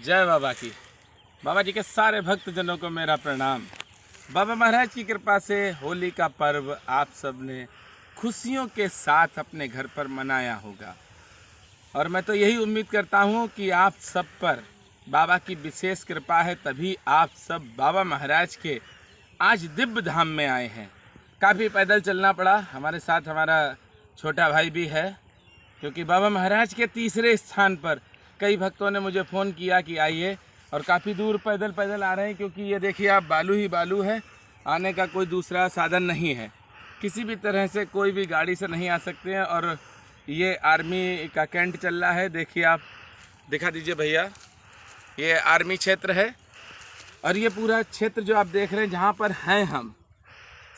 जय बाबा की। बाबा जी के सारे भक्तजनों को मेरा प्रणाम। बाबा महाराज की कृपा से होली का पर्व आप सब ने खुशियों के साथ अपने घर पर मनाया होगा और मैं तो यही उम्मीद करता हूँ कि आप सब पर बाबा की विशेष कृपा है, तभी आप सब बाबा महाराज के आज दिव्य धाम में आए हैं। काफ़ी पैदल चलना पड़ा, हमारे साथ हमारा छोटा भाई भी है, क्योंकि बाबा महाराज के तीसरे स्थान पर कई भक्तों ने मुझे फ़ोन किया कि आइए, और काफ़ी दूर पैदल पैदल आ रहे हैं, क्योंकि ये देखिए आप बालू ही बालू है, आने का कोई दूसरा साधन नहीं है, किसी भी तरह से कोई भी गाड़ी से नहीं आ सकते हैं। और ये आर्मी का कैंट चल रहा है, देखिए आप दिखा दीजिए भैया, ये आर्मी क्षेत्र है। और ये पूरा क्षेत्र जो आप देख रहे हैं जहाँ पर हैं हम,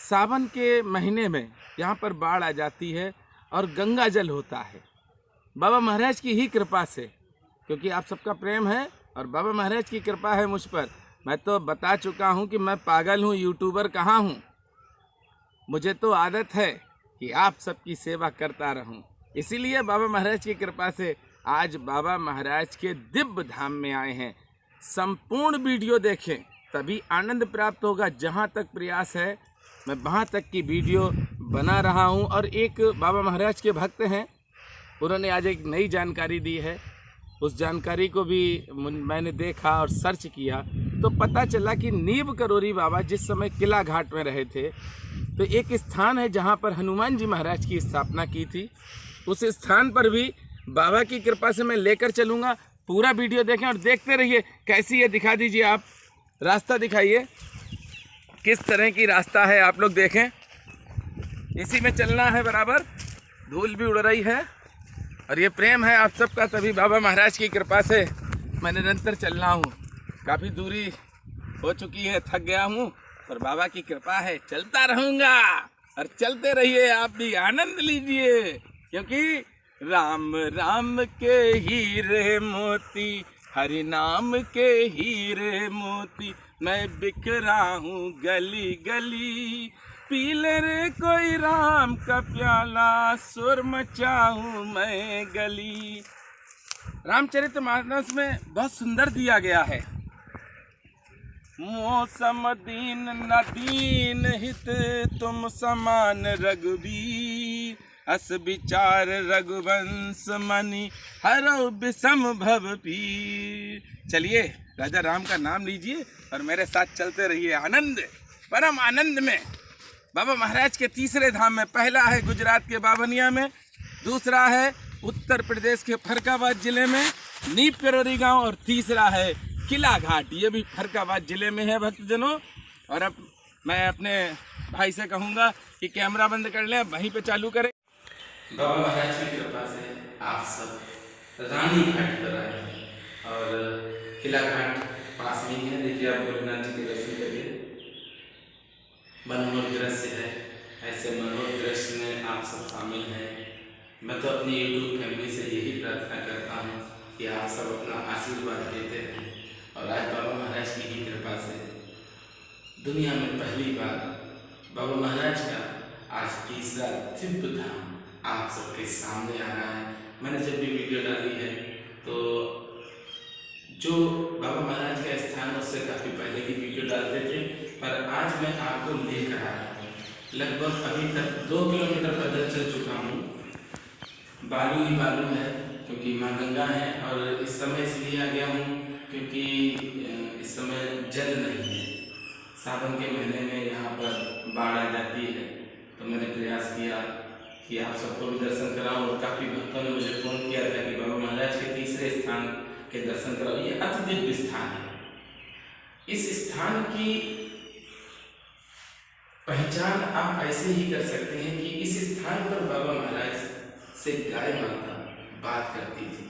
सावन के महीने में यहाँ पर बाढ़ आ जाती है और गंगा जल होता है बाबा महाराज की ही कृपा से, क्योंकि आप सबका प्रेम है और बाबा महाराज की कृपा है मुझ पर। मैं तो बता चुका हूँ कि मैं पागल हूँ, यूट्यूबर कहाँ हूँ। मुझे तो आदत है कि आप सबकी सेवा करता रहूँ, इसीलिए बाबा महाराज की कृपा से आज बाबा महाराज के दिव्य धाम में आए हैं। संपूर्ण वीडियो देखें तभी आनंद प्राप्त होगा। जहाँ तक प्रयास है मैं वहाँ तक की वीडियो बना रहा हूँ। और एक बाबा महाराज के भक्त हैं, उन्होंने आज एक नई जानकारी दी है, उस जानकारी को भी मैंने देखा और सर्च किया तो पता चला कि नीब करोरी बाबा जिस समय किला घाट में रहे थे, तो एक स्थान है जहाँ पर हनुमान जी महाराज की स्थापना की थी। उस स्थान पर भी बाबा की कृपा से मैं लेकर चलूँगा। पूरा वीडियो देखें और देखते रहिए। कैसी है दिखा दीजिए, आप रास्ता दिखाइए, किस तरह की रास्ता है आप लोग देखें। इसी में चलना है बराबर, धूल भी उड़ रही है और ये प्रेम है आप सबका, तभी बाबा महाराज की कृपा से मैं निरंतर चल रहा हूँ। काफ़ी दूरी हो चुकी है, थक गया हूँ, पर बाबा की कृपा है, चलता रहूँगा। और चलते रहिए, आप भी आनंद लीजिए, क्योंकि राम राम के हीरे मोती, हरि नाम के हीरे मोती, मैं बिखरा हूँ गली गली, पीले रे कोई राम का प्याला, सुर मचाऊं मैं गली। रामचरितमानस में बहुत सुंदर दिया गया है, मौसम दीन न दीन हित तुम समान रघुबीर, अस विचार रघुवंश मणि हरौ विषम भव पीर। चलिए राजा राम का नाम लीजिए और मेरे साथ चलते रहिए आनंद परम आनंद में। बाबा महाराज के तीसरे धाम में, पहला है गुजरात के बावनिया में, दूसरा है उत्तर प्रदेश के फरक्काबाद ज़िले में नीब करोरी गांव, और तीसरा है किला घाट, ये भी फरक्काबाद ज़िले में है भक्तजनों। और अब मैं अपने भाई से कहूँगा कि कैमरा बंद कर लें, वहीं पे चालू करें। बाबा महाराज की कृपा से आप सब रानी घाट पर आए हैं और किला घाट पास में ही है। देखिए आप भोलेनाथ जी के दर्शन करिए, मनोहर दृश्य है। ऐसे मनोहर दृश्य में आप सब शामिल हैं। मैं तो अपनी यूट्यूब फैमिली से यही प्रार्थना करता हूँ कि आप सब अपना आशीर्वाद देते रहें। और आज बाबा महाराज की ही कृपा से दुनिया में पहली बार बाबा महाराज का आज तीसरा दिव्य धाम आप सबके सामने आ रहा है। मैंने जब भी वीडियो डाली है तो जो बाबा महाराज का स्थान उससे काफ़ी पहले की वीडियो डालते थे, पर आज मैं आपको लेकर आया हूँ। लगभग अभी तक 2 किलोमीटर पैदल चल चुका हूँ। बालू ही बालू है, क्योंकि माँ गंगा है, और इस समय इसलिए आ गया हूँ क्योंकि इस समय जल नहीं है। सावन के महीने में यहाँ पर बाढ़ आ जाती है, तो मैंने प्रयास किया कि आप सबको भी दर्शन कराऊं। और काफ़ी भक्तों ने मुझे फ़ोन किया था कि बाबा महाराज के तीसरे स्थान के दर्शन कराओ। ये अति दिव्य स्थान है। इस स्थान की पहचान आप ऐसे ही कर सकते हैं कि इस स्थान पर बाबा महाराज से गाय माता बात करती थी।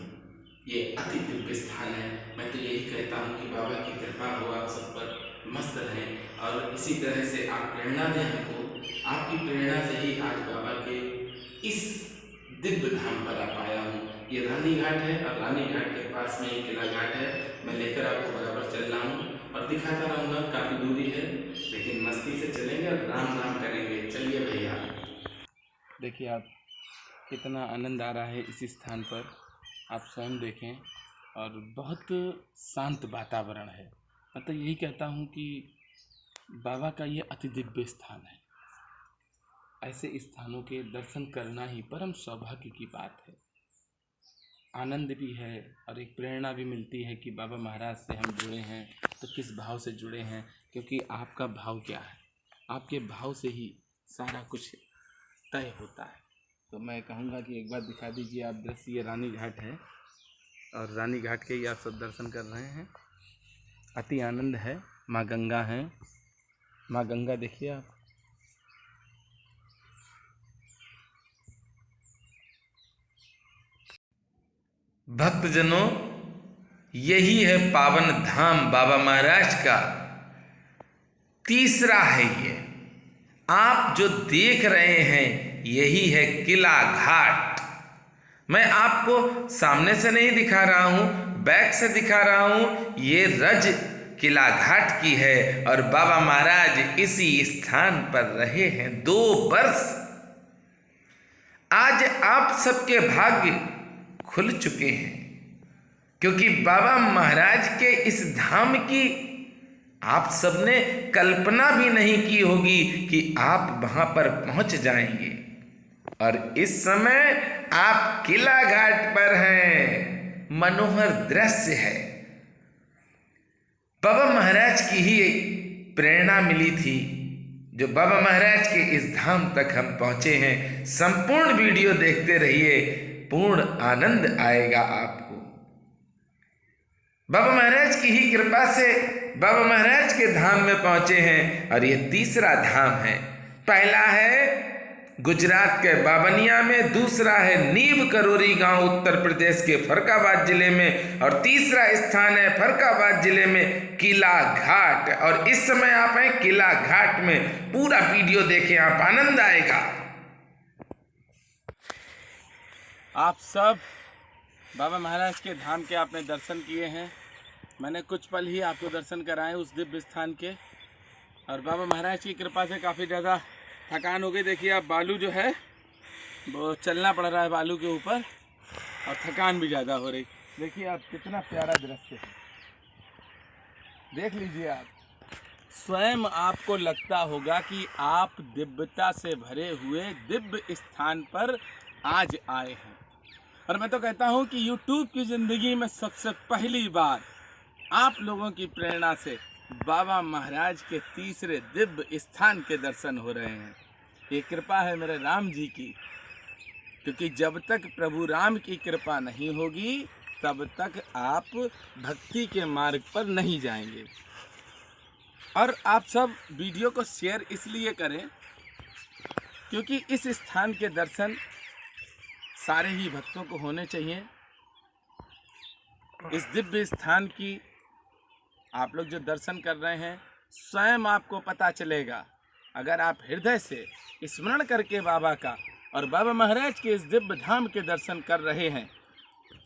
ये अति दिव्य स्थान है। मैं तो यही कहता हूँ कि बाबा की कृपा हो आप सब पर, मस्त रहें और इसी तरह से आप प्रेरणा दें हमको। आपकी प्रेरणा से ही आज बाबा के इस दिव्य धाम पर आ पाया हूँ। ये रानी घाट है और रानी घाट के पास में एक किला घाट है। मैं लेकर आपको बराबर चल रहा हूँ और दिखाता रहूँगा। काफ़ी दूरी है, लेकिन मस्ती से चलेंगे और राम राम करेंगे। चलिए भैया। देखिए आप कितना आनंद आ रहा है इस स्थान पर, आप स्वयं देखें। और बहुत शांत वातावरण है। मैं तो यही कहता हूँ कि बाबा का ये अति दिव्य स्थान है। ऐसे स्थानों के दर्शन करना ही परम सौभाग्य की बात है। आनंद भी है और एक प्रेरणा भी मिलती है कि बाबा महाराज से हम जुड़े हैं तो किस भाव से जुड़े हैं, क्योंकि आपका भाव क्या है, आपके भाव से ही सारा कुछ तय होता है। तो मैं कहूँगा कि एक बार दिखा दीजिए आप दृश्य। ये रानी घाट है और रानी घाट के ही आप सब दर्शन कर रहे हैं। अति आनंद है। माँ गंगा हैं, माँ गंगा देखिए आप। भक्तजनों, यही है पावन धाम बाबा महाराज का तीसरा है। ये आप जो देख रहे हैं यही है किला घाट। मैं आपको सामने से नहीं दिखा रहा हूं, बैक से दिखा रहा हूं। ये रज किला घाट की है और बाबा महाराज इसी स्थान पर रहे हैं 2 वर्ष। आज आप सबके भाग्य खुल चुके हैं, क्योंकि बाबा महाराज के इस धाम की आप सबने कल्पना भी नहीं की होगी कि आप वहां पर पहुंच जाएंगे। और इस समय आप किला घाट पर हैं। मनोहर दृश्य है। बाबा महाराज की ही प्रेरणा मिली थी जो बाबा महाराज के इस धाम तक हम पहुंचे हैं। संपूर्ण वीडियो देखते रहिए, पूर्ण आनंद आएगा आपको। बाबा महाराज की ही कृपा से बाबा महाराज के धाम में पहुंचे हैं और ये तीसरा धाम है। पहला है गुजरात के बाबनिया में, दूसरा है नीम करोरी गांव उत्तर प्रदेश के फरक्काबाद जिले में, और तीसरा स्थान है फरक्काबाद जिले में किला घाट। और इस समय आप हैं किला घाट में। पूरा वीडियो देखें, आप आनंद आएगा। आप सब बाबा महाराज के धाम के आपने दर्शन किए हैं। मैंने कुछ पल ही आपको दर्शन कराए उस दिव्य स्थान के, और बाबा महाराज की कृपा से काफ़ी ज़्यादा थकान हो गई। देखिए आप, बालू जो है वो चलना पड़ रहा है बालू के ऊपर, और थकान भी ज़्यादा हो रही। देखिए आप, कितना प्यारा दृश्य है। देख लीजिए आप, स्वयं आपको लगता होगा कि आप दिव्यता से भरे हुए दिव्य स्थान पर आज आए हैं। और मैं तो कहता हूं कि YouTube की ज़िंदगी में सबसे पहली बार आप लोगों की प्रेरणा से बाबा महाराज के तीसरे दिव्य स्थान के दर्शन हो रहे हैं। ये कृपा है मेरे राम जी की, क्योंकि जब तक प्रभु राम की कृपा नहीं होगी तब तक आप भक्ति के मार्ग पर नहीं जाएंगे। और आप सब वीडियो को शेयर इसलिए करें क्योंकि इस स्थान के दर्शन सारे ही भक्तों को होने चाहिए। इस दिव्य स्थान की आप लोग जो दर्शन कर रहे हैं, स्वयं आपको पता चलेगा, अगर आप हृदय से स्मरण करके बाबा का और बाबा महाराज के इस दिव्य धाम के दर्शन कर रहे हैं,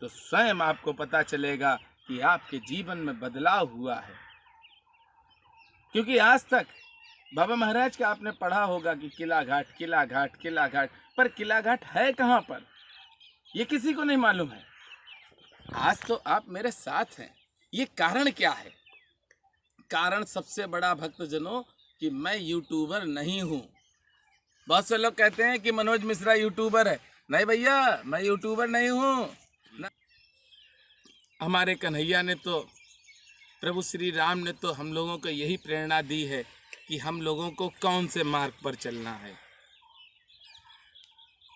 तो स्वयं आपको पता चलेगा कि आपके जीवन में बदलाव हुआ है। क्योंकि आज तक बाबा महाराज का आपने पढ़ा होगा कि किला घाट किला घाट किला घाट, पर किला घाट है कहाँ पर ये किसी को नहीं मालूम है। आज तो आप मेरे साथ हैं। ये कारण क्या है? कारण सबसे बड़ा भक्तजनों कि मैं यूट्यूबर नहीं हूँ। बहुत से लोग कहते हैं कि मनोज मिश्रा यूट्यूबर है। नहीं भैया, मैं यूट्यूबर नहीं हूँ। हमारे कन्हैया ने तो, प्रभु श्री राम ने तो हम लोगों को यही प्रेरणा दी है कि हम लोगों को कौन से मार्ग पर चलना है।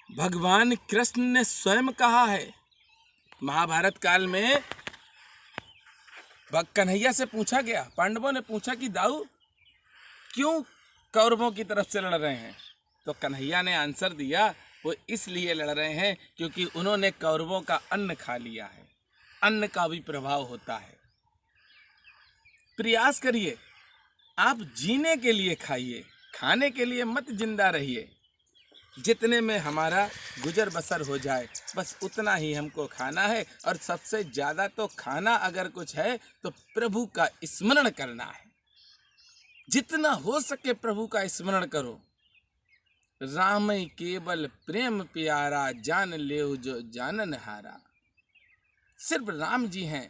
भगवान कृष्ण ने स्वयं कहा है, महाभारत काल में कन्हैया से पूछा गया, पांडवों ने पूछा कि दाऊ क्यों कौरवों की तरफ से लड़ रहे हैं? तो कन्हैया ने आंसर दिया, वो इसलिए लड़ रहे हैं क्योंकि उन्होंने कौरवों का अन्न खा लिया है। अन्न का भी प्रभाव होता है। प्रयास करिए, आप जीने के लिए खाइए, खाने के लिए मत जिंदा रहिए। जितने में हमारा गुजर बसर हो जाए बस उतना ही हमको खाना है। और सबसे ज़्यादा तो खाना अगर कुछ है तो प्रभु का स्मरण करना है। जितना हो सके प्रभु का स्मरण करो। राम केवल प्रेम प्यारा, जान ले जो जानन हारा। सिर्फ राम जी हैं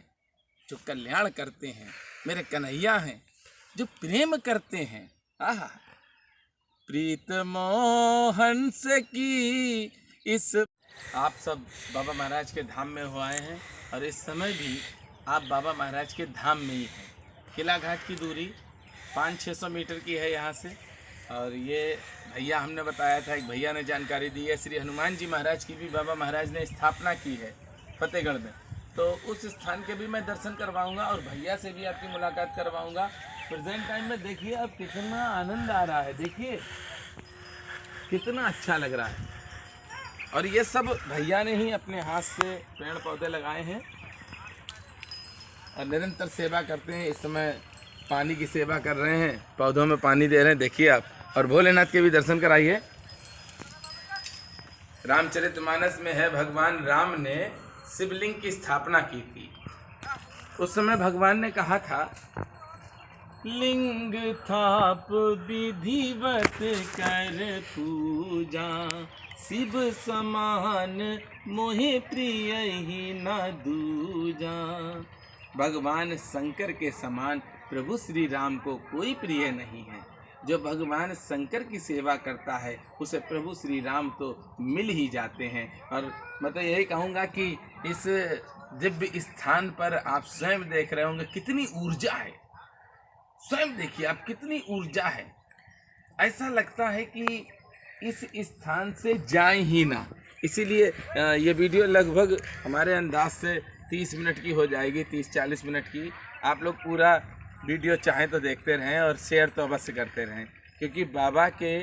जो कल्याण करते हैं, मेरे कन्हैया हैं जो प्रेम करते हैं। आहा, प्रीत मोहन से की इस। आप सब बाबा महाराज के धाम में हो आए हैं और इस समय भी आप बाबा महाराज के धाम में ही हैं। किला घाट की दूरी 500-600 मीटर की है यहाँ से। और ये भैया हमने बताया था, एक भैया ने जानकारी दी है, श्री हनुमान जी महाराज की भी बाबा महाराज ने स्थापना की है फतेहगढ़ में। तो उस स्थान के भी मैं दर्शन करवाऊंगा और भैया से भी आपकी मुलाकात करवाऊंगा। प्रेजेंट टाइम में देखिए अब कितना आनंद आ रहा है, देखिए कितना अच्छा लग रहा है। और ये सब भैया ने ही अपने हाथ से पेड़ पौधे लगाए हैं और निरंतर सेवा करते हैं। इस समय पानी की सेवा कर रहे हैं, पौधों में पानी दे रहे हैं, देखिए आप। और भोलेनाथ के भी दर्शन कराइए। रामचरितमानस में है, भगवान राम ने शिवलिंग की स्थापना की थी। उस समय भगवान ने कहा था, लिंग थाप विधिवत कर पूजा, शिव समान मोहे प्रिय ही न दूजा। भगवान शंकर के समान प्रभु श्री राम को कोई प्रिय नहीं है। जो भगवान शंकर की सेवा करता है उसे प्रभु श्री राम तो मिल ही जाते हैं। और मैं तो यही कहूँगा कि इस दिव्य स्थान पर आप स्वयं देख रहे होंगे कितनी ऊर्जा है। स्वयं देखिए आप, कितनी ऊर्जा है। ऐसा लगता है कि इस स्थान से जाए ही ना। इसीलिए ये वीडियो लगभग हमारे अंदाज से 30 मिनट की हो जाएगी, 30-40 मिनट की। आप लोग पूरा वीडियो चाहें तो देखते रहें और शेयर तो अवश्य करते रहें, क्योंकि बाबा के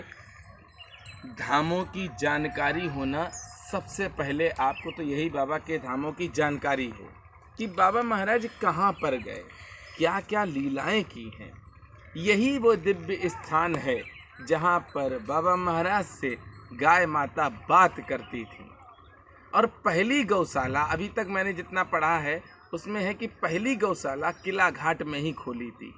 धामों की जानकारी होना सबसे पहले आपको तो यही बाबा के धामों की जानकारी है कि बाबा महाराज कहाँ पर गए, क्या क्या लीलाएं की हैं। यही वो दिव्य स्थान है जहाँ पर बाबा महाराज से गाय माता बात करती थी। और पहली गौशाला, अभी तक मैंने जितना पढ़ा है उसमें है कि पहली गौशाला किला घाट में ही खोली थी।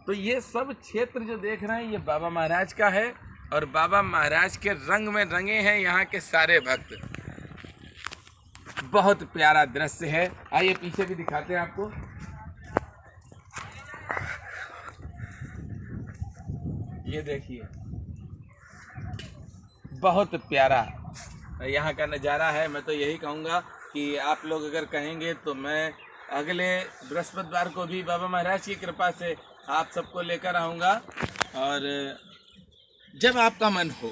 तो ये सब क्षेत्र जो देख रहे हैं ये बाबा महाराज का है और बाबा महाराज के रंग में रंगे हैं यहाँ के सारे भक्त। बहुत प्यारा दृश्य है। आइए पीछे भी दिखाते हैं आपको। ये देखिए, बहुत प्यारा यहाँ का नज़ारा है। मैं तो यही कहूँगा कि आप लोग अगर कहेंगे तो मैं अगले बृहस्पतिवार को भी बाबा महाराज की कृपा से आप सबको लेकर आऊँगा। और जब आपका मन हो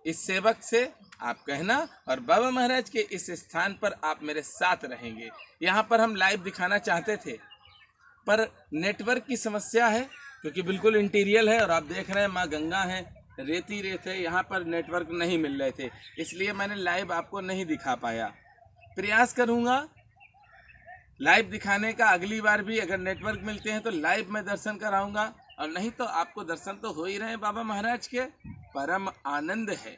इस सेवक से आप कहना और बाबा महाराज के इस स्थान पर आप मेरे साथ रहेंगे। यहाँ पर हम लाइव दिखाना चाहते थे पर नेटवर्क की समस्या है, क्योंकि बिल्कुल इंटीरियर है और आप देख रहे हैं माँ गंगा है, रेती रेत है, यहाँ पर नेटवर्क नहीं मिल रहे थे, इसलिए मैंने लाइव आपको नहीं दिखा पाया। प्रयास करूँगा लाइव दिखाने का। अगली बार भी अगर नेटवर्क मिलते हैं तो लाइव में दर्शन कराऊंगा, और नहीं तो आपको दर्शन तो हो ही रहे हैं बाबा महाराज के। परम आनंद है।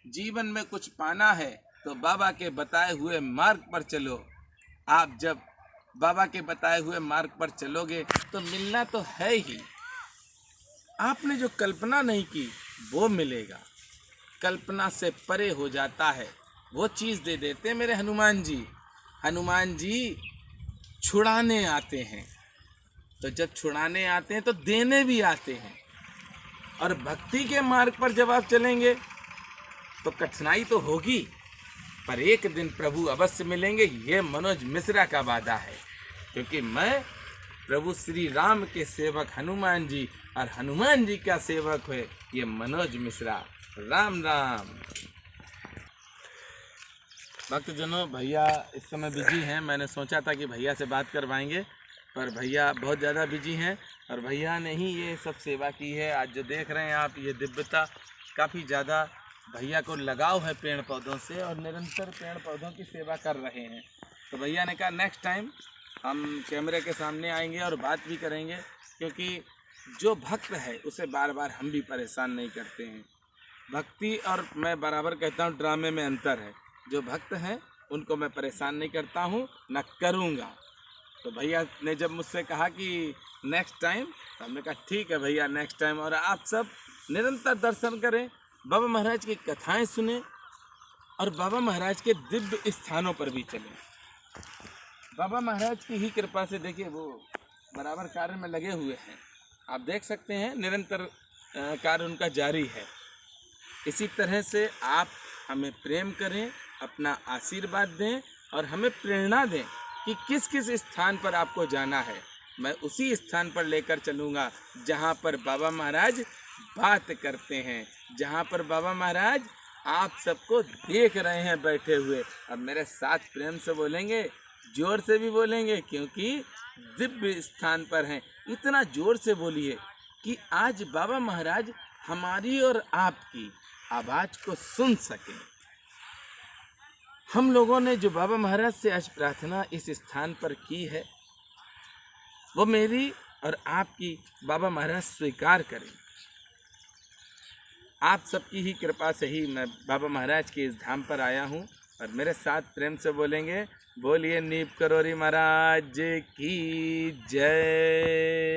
जीवन में कुछ पाना है तो बाबा के बताए हुए मार्ग पर चलो। आप जब बाबा के बताए हुए मार्ग पर चलोगे तो मिलना तो है ही। आपने जो कल्पना नहीं की वो मिलेगा। कल्पना से परे हो जाता है, वो चीज़ दे देते मेरे हनुमान जी। हनुमान जी छुड़ाने आते हैं, तो जब छुड़ाने आते हैं तो देने भी आते हैं। और भक्ति के मार्ग पर जब आप चलेंगे तो कठिनाई तो होगी, पर एक दिन प्रभु अवश्य मिलेंगे। ये मनोज मिश्रा का वादा है, क्योंकि मैं प्रभु श्री राम के सेवक हनुमान जी और हनुमान जी का सेवक है ये मनोज मिश्रा। राम राम। भक्तजनों, भैया इस समय बिजी हैं। मैंने सोचा था कि भैया से बात करवाएंगे, पर भैया बहुत ज़्यादा बिजी हैं और भैया ने ही ये सब सेवा की है। आज जो देख रहे हैं आप, ये दिव्यता, काफ़ी ज़्यादा भैया को लगाव है पेड़ पौधों से और निरंतर पेड़ पौधों की सेवा कर रहे हैं। तो भैया ने कहा नेक्स्ट टाइम हम कैमरे के सामने आएंगे और बात भी करेंगे, क्योंकि जो भक्त है उसे बार बार हम भी परेशान नहीं करते हैं। भक्ति और मैं बराबर कहता हूँ ड्रामे में अंतर है। जो भक्त हैं उनको मैं परेशान नहीं करता हूँ, न करूँगा। तो भैया ने जब मुझसे कहा कि नेक्स्ट टाइम, तो हमने कहा ठीक है भैया नेक्स्ट टाइम। और आप सब निरंतर दर्शन करें, बाबा महाराज की कथाएं सुने और बाबा महाराज के दिव्य स्थानों पर भी चलें। बाबा महाराज की ही कृपा से देखिए वो बराबर कार्य में लगे हुए हैं। आप देख सकते हैं निरंतर कार्य उनका जारी है। इसी तरह से आप हमें प्रेम करें, अपना आशीर्वाद दें और हमें प्रेरणा दें कि किस किस स्थान पर आपको जाना है। मैं उसी स्थान पर लेकर चलूँगा जहाँ पर बाबा महाराज बात करते हैं, जहाँ पर बाबा महाराज आप सबको देख रहे हैं बैठे हुए। अब मेरे साथ प्रेम से बोलेंगे, जोर से भी बोलेंगे क्योंकि दिव्य स्थान पर हैं। इतना जोर से बोलिए कि आज बाबा महाराज हमारी और आपकी आवाज़ को सुन सकें। हम लोगों ने जो बाबा महाराज से आज प्रार्थना इस स्थान पर की है वो मेरी और आपकी बाबा महाराज स्वीकार करें। आप सबकी ही कृपा से ही मैं बाबा महाराज के इस धाम पर आया हूँ। और मेरे साथ प्रेम से बोलेंगे, बोलिए नीप करोरी महाराज की जय।